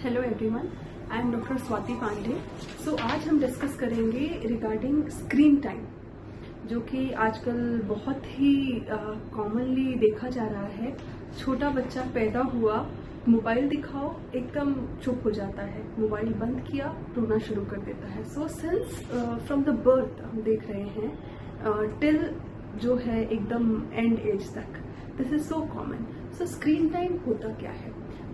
Hello everyone, I am doctor Swati Pandey. So आज हम discuss करेंगे रिगार्डिंग स्क्रीन टाइम, जो कि आजकल बहुत ही कॉमनली देखा जा रहा है। छोटा बच्चा पैदा हुआ, मोबाइल दिखाओ एकदम चुप हो जाता है, मोबाइल बंद किया रोना शुरू कर देता है। So since from the birth हम देख रहे हैं टिल जो है एकदम एंड एज तक, this is so common. So screen time होता क्या है?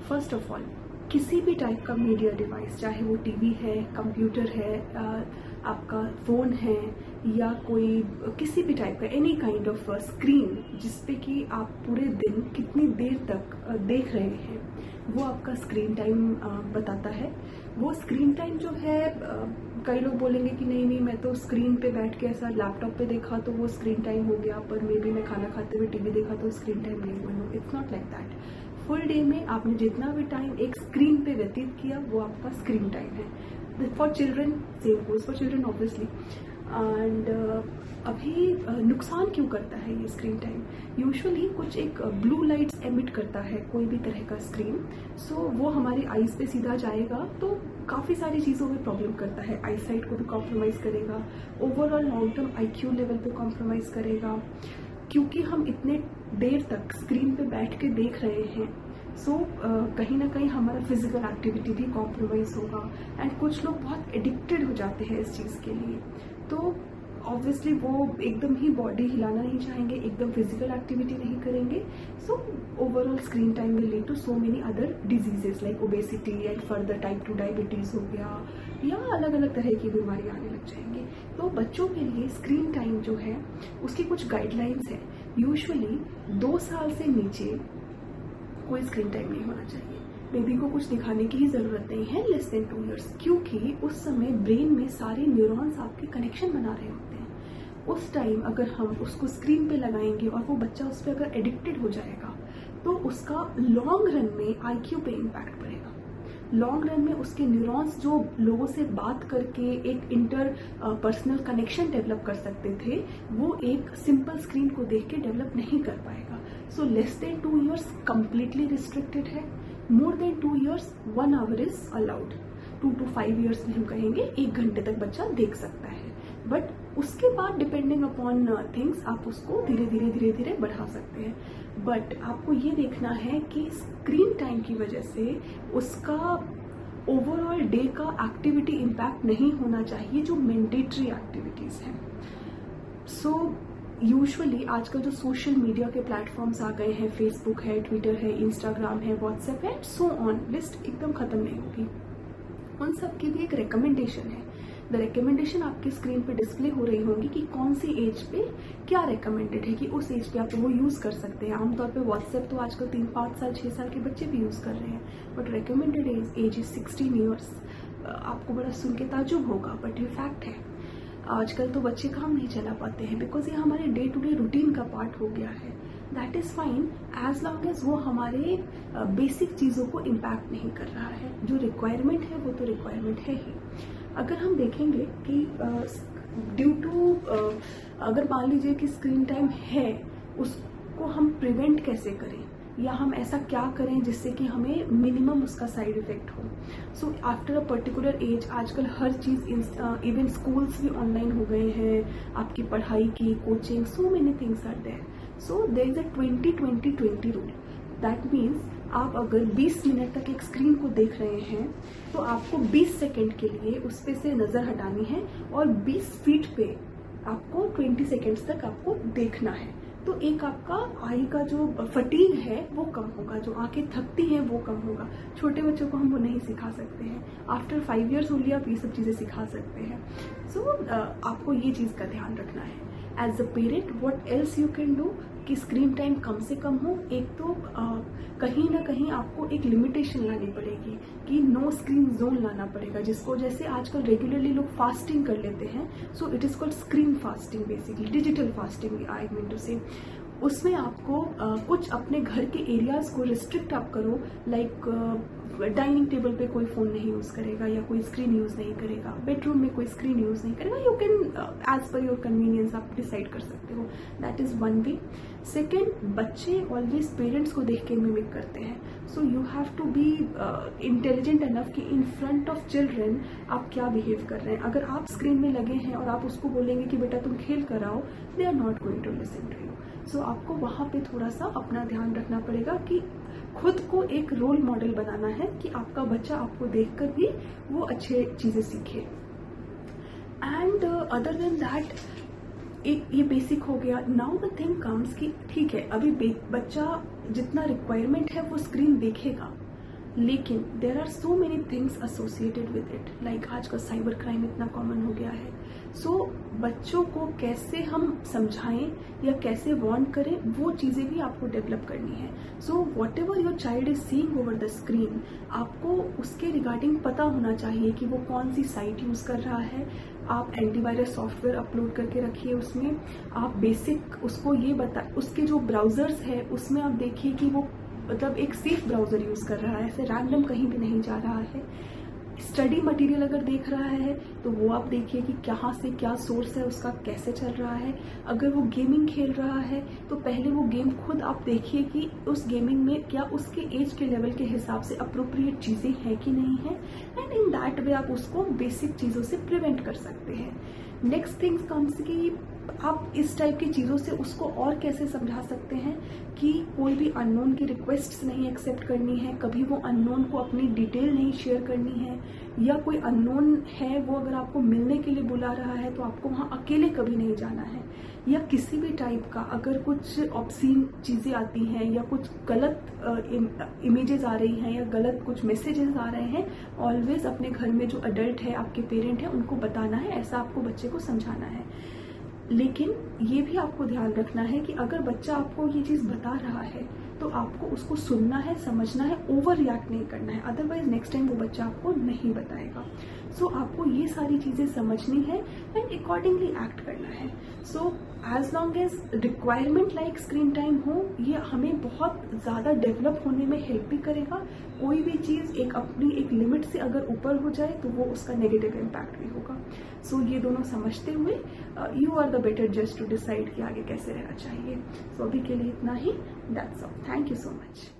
फर्स्ट ऑफ ऑल, किसी भी टाइप का मीडिया डिवाइस, चाहे वो टीवी है, कंप्यूटर है, आपका फ़ोन है, या कोई किसी भी टाइप का एनी काइंड ऑफ स्क्रीन जिसपे कि आप पूरे दिन कितनी देर तक देख रहे हैं, वो आपका स्क्रीन टाइम बताता है। वो स्क्रीन टाइम जो है, कई लोग बोलेंगे कि नहीं मैं तो स्क्रीन पे बैठ के ऐसा लैपटॉप पे देखा तो वो स्क्रीन टाइम हो गया, पर मे बी मैं खाना खाते हुए टीवी देखा तो स्क्रीन टाइम नहीं हुआ। It's not like that. Full day में आपने जितना भी टाइम एक स्क्रीन पे व्यतीत किया वो आपका स्क्रीन टाइम है। For children same goes for children obviously. And अभी नुकसान क्यों करता है ये स्क्रीन टाइम? यूजुअली कुछ एक ब्लू लाइट्स एमिट करता है कोई भी तरह का स्क्रीन। सो वो हमारी आईज पे सीधा जाएगा तो काफ़ी सारी चीज़ों में प्रॉब्लम करता है। आई साइट को भी कॉम्प्रोमाइज़ करेगा, overall long term IQ level पे कॉम्प्रोमाइज़ करेगा, क्योंकि हम इतने देर तक स्क्रीन पे बैठ के देख रहे हैं। सो कहीं ना कहीं हमारा फिजिकल एक्टिविटी भी कॉम्प्रोमाइज़ होगा। एंड कुछ लोग बहुत एडिक्टेड हो जाते हैं इस चीज़ के लिए, तो ऑब्वियसली वो एकदम ही बॉडी हिलाना नहीं चाहेंगे, एकदम फिजिकल एक्टिविटी नहीं करेंगे। So overall screen time will lead to so many other diseases like obesity and further type 2 diabetes हो गया, या अलग अलग तरह की बीमारियां आने लग जाएंगी। तो बच्चों के लिए स्क्रीन टाइम जो है उसकी कुछ गाइडलाइंस है। यूजुअली 2 साल से नीचे कोई स्क्रीन टाइम नहीं होना चाहिए। बेबी को कुछ दिखाने की ही जरूरत नहीं है लेस देन 2 years, क्योंकि उस समय ब्रेन में सारे न्यूरॉन्स आपके कनेक्शन बना रहे होते हैं। उस टाइम अगर हम उसको स्क्रीन पे लगाएंगे और वो बच्चा उस पर अगर एडिक्टेड हो जाएगा तो उसका लॉन्ग रन में IQ पे इम्पैक्ट पड़ेगा। लॉन्ग रन में उसके न्यूरॉन्स जो लोगों से बात करके एक इंटर पर्सनल कनेक्शन डेवलप कर सकते थे, वो एक सिंपल स्क्रीन को देख के डेवलप नहीं कर पाएगा। So less than 2 years completely restricted है। More than 2 years 1 hour is allowed. 2 to 5 years में हम कहेंगे 1 घंटे तक बच्चा देख सकता है, बट उसके बाद डिपेंडिंग अपॉन थिंग्स आप उसको धीरे धीरे बढ़ा सकते हैं। बट आपको ये देखना है कि स्क्रीन टाइम की वजह से उसका ओवरऑल डे का एक्टिविटी इम्पैक्ट नहीं होना चाहिए, जो मैंडेटरी एक्टिविटीज़ हैं। सो यूजुअली आजकल जो सोशल मीडिया के प्लेटफॉर्म्स आ गए हैं, फेसबुक है, ट्विटर है, इंस्टाग्राम है, व्हाट्सएप है, सो ऑन, लिस्ट एकदम ख़त्म नहीं होगी। उन सब की भी एक रिकमेंडेशन है। द रिकमेंडेशन आपके स्क्रीन पे डिस्प्ले हो रही होंगी कि कौन सी एज पे क्या रिकमेंडेड है, कि उस एज पे आप वो यूज़ कर सकते हैं। आमतौर पे व्हाट्सएप तो आजकल 3, 5 साल 6 साल के बच्चे भी यूज़ कर रहे हैं, but recommended age is 16 years। आपको बड़ा सुन के ताजुब होगा, बट ये फैक्ट है। आजकल तो बच्चे काम नहीं चला पाते हैं बिकॉज ये हमारे डे टू डे रूटीन का पार्ट हो गया है। That is fine as long as वो हमारे बेसिक चीज़ों को इम्पैक्ट नहीं कर रहा है। जो रिक्वायरमेंट है वो तो रिक्वायरमेंट है ही। अगर हम देखेंगे कि ड्यू टू अगर मान लीजिए कि स्क्रीन टाइम है, उसको हम प्रिवेंट कैसे करें, या हम ऐसा क्या करें जिससे कि हमें मिनिमम उसका साइड इफेक्ट हो। So after a particular age आजकल हर चीज़, इवन स्कूल्स भी ऑनलाइन हो गए हैं, आपकी पढ़ाई की coaching, so many things are there. So there is a 20-20-20 rule. That means आप अगर 20 मिनट तक एक स्क्रीन को देख रहे हैं तो आपको 20 सेकेंड के लिए उस पे से नज़र हटानी है, और 20 फीट पे आपको 20 सेकेंड्स तक आपको देखना है। तो एक आपका आई का जो फटीग है वो कम होगा, जो आंखें थकती हैं वो कम होगा। छोटे बच्चों को हम वो नहीं सिखा सकते हैं। आफ्टर 5 years ओनली आप ये सब चीज़ें सिखा सकते हैं। सो आपको ये चीज़ का ध्यान रखना है। As a parent what else you can do कि स्क्रीन टाइम कम से कम हो। एक तो कहीं ना कहीं आपको एक लिमिटेशन लानी पड़ेगी कि नो स्क्रीन जोन लाना पड़ेगा, जिसको जैसे आजकल रेगुलरली लोग फास्टिंग कर लेते हैं। So it is called screen fasting, basically digital fasting I mean to say. उसमें आपको कुछ अपने घर के एरियाज़ को रिस्ट्रिक्ट आप करो, लाइक डाइनिंग टेबल पे कोई फ़ोन नहीं यूज़ करेगा या कोई स्क्रीन यूज़ नहीं करेगा, बेडरूम में कोई स्क्रीन यूज़ नहीं करेगा। You can as per your convenience आप डिसाइड कर सकते हो। That is one way. Second, बच्चे ऑलवेज पेरेंट्स को देख के मिमिक करते हैं, so you have to be intelligent enough कि इन फ्रंट ऑफ चिल्ड्रन आप क्या बिहेव कर रहे हैं. अगर आप स्क्रीन में लगे हैं और आप उसको बोलेंगे कि बेटा तुम खेल कर आओ, they are not going to listen to you. So आपको वहाँ पे थोड़ा सा अपना ध्यान रखना पड़ेगा कि खुद को एक रोल मॉडल बनाना है कि आपका बच्चा आपको देखकर भी वो अच्छे चीजें सीखे. एंड अदर देन दैट, ये बेसिक हो गया. नाउ द थिंग कम्स कि ठीक है, अभी बच्चा जितना रिक्वायरमेंट है वो स्क्रीन देखेगा, लेकिन there are so many things associated with it. Like आज का साइबर क्राइम इतना कॉमन हो गया है. सो बच्चों को कैसे हम समझाएं या कैसे वार्न करें, वो चीज़ें भी आपको डेवलप करनी है. So what ever your child is seeing over the screen, आपको उसके रिगार्डिंग पता होना चाहिए कि वो कौन सी साइट यूज़ कर रहा है. आप एंटीवायरस सॉफ्टवेयर अपलोड करके रखिए उसमें. आप बेसिक उसको ये उसके जो ब्राउजर्स है उसमें आप देखिए कि वो मतलब एक सेफ ब्राउजर यूज कर रहा है, ऐसे रैंडम कहीं भी नहीं जा रहा है. स्टडी मटेरियल अगर देख रहा है तो वो आप देखिए कि कहाँ से क्या सोर्स है उसका, कैसे चल रहा है. अगर वो गेमिंग खेल रहा है तो पहले वो गेम खुद आप देखिए कि उस गेमिंग में क्या उसके एज के लेवल के हिसाब से अप्रोप्रिएट चीज़ें हैं कि नहीं है. एंड इन दैट वे आप उसको बेसिक चीज़ों से प्रिवेंट कर सकते हैं. नेक्स्ट थिंग्स कम्स कि आप इस टाइप की चीज़ों से उसको और कैसे समझा सकते हैं कि कोई भी अननोन की रिक्वेस्ट्स नहीं एक्सेप्ट करनी है, कभी वो अननोन को अपनी डिटेल नहीं शेयर करनी है, या कोई अननोन है वो अगर आपको मिलने के लिए बुला रहा है तो आपको वहाँ अकेले कभी नहीं जाना है. या किसी भी टाइप का अगर कुछ ऑब्सीन चीज़ें आती हैं या कुछ गलत इमेजेस आ रही हैं या गलत कुछ मैसेजेस आ रहे हैं, ऑलवेज अपने घर में जो अडल्ट है, आपके पेरेंट है, उनको बताना है, ऐसा आपको बच्चे को समझाना है. लेकिन ये भी आपको ध्यान रखना है कि अगर बच्चा आपको ये चीज़ बता रहा है तो आपको उसको सुनना है, समझना है, ओवर रिएक्ट नहीं करना है, अदरवाइज नेक्स्ट टाइम वो बच्चा आपको नहीं बताएगा. सो आपको ये सारी चीज़ें समझनी है एंड अकॉर्डिंगली एक्ट करना है. So as long as requirement like screen time हो, ये हमें बहुत ज़्यादा डेवलप होने में हेल्प भी करेगा. कोई भी चीज़ अपनी एक लिमिट से अगर ऊपर हो जाए तो वो उसका नेगेटिव इम्पैक्ट भी होगा. सो ये दोनों समझते हुए यू आर द बेटर जज टू डिसाइड कि आगे कैसे रहना चाहिए. सो अभी के लिए इतना ही. That's all. Thank you so much.